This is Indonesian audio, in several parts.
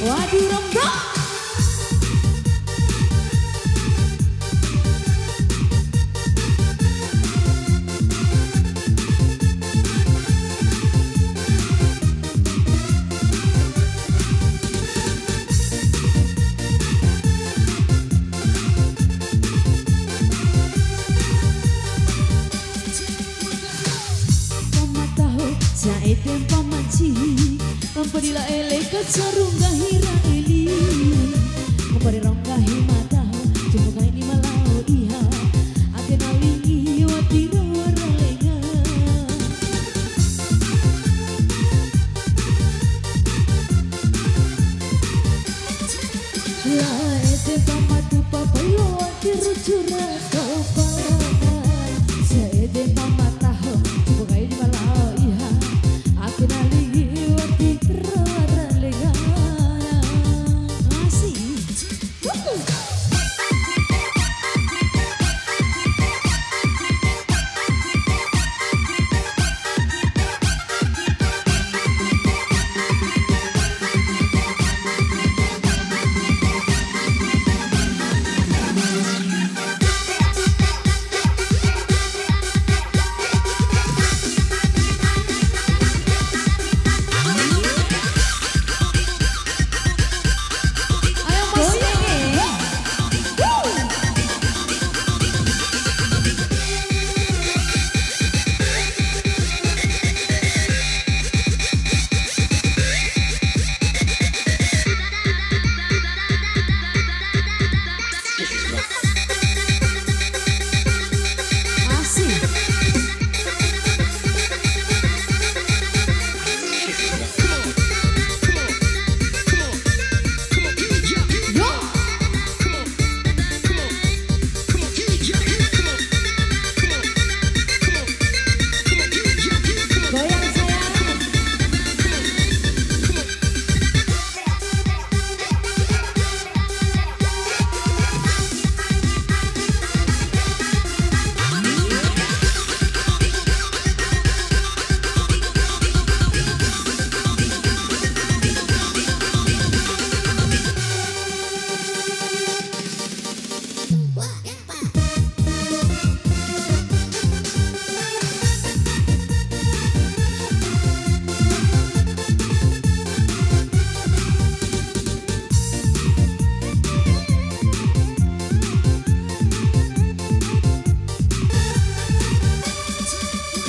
Waduh rombak. Jaeden pamanci Lampadila ele kacarung gahira eli Ngapari rong gahimataho Cumbukai ni malau iha Ake nalingi watira waralenga Laete pamatu papayo Atiru curah topan Jaeden pamataho Cumbukai ni malau iha Aku nalingi wati ralenga Asik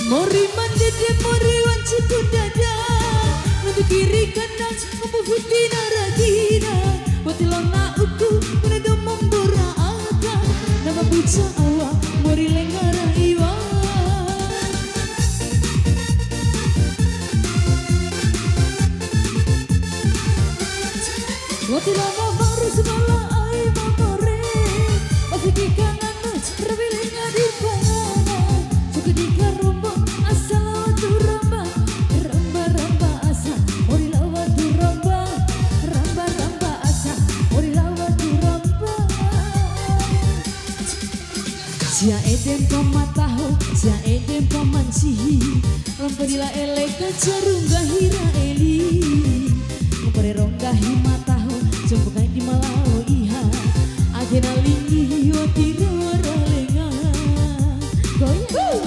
Mori mandede mori wanci kudada Untuk kiri kanan Mampu fitina ragina Watilona uku Menedo membura aga Nama buca awa Mori lengara iwa Watilona baru semala ai mamore Masih kanan Rebilenya di pangana Suka dikarumba asal tu ramba Ramba ramba asa Mori lawa tu ramba Ramba ramba asa Mori lawa tu ramba Sia eden pamataho Sia eden pamanci Lampadila ele kacarung gahira eli Ngapare rong gahimataho Cumbukai di malau iha Agena lingi watira waralenga Goyang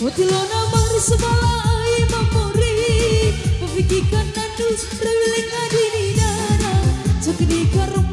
Mutilona maris bala ai memori Memikirkan nandus rewiling adini dana Cakdi karum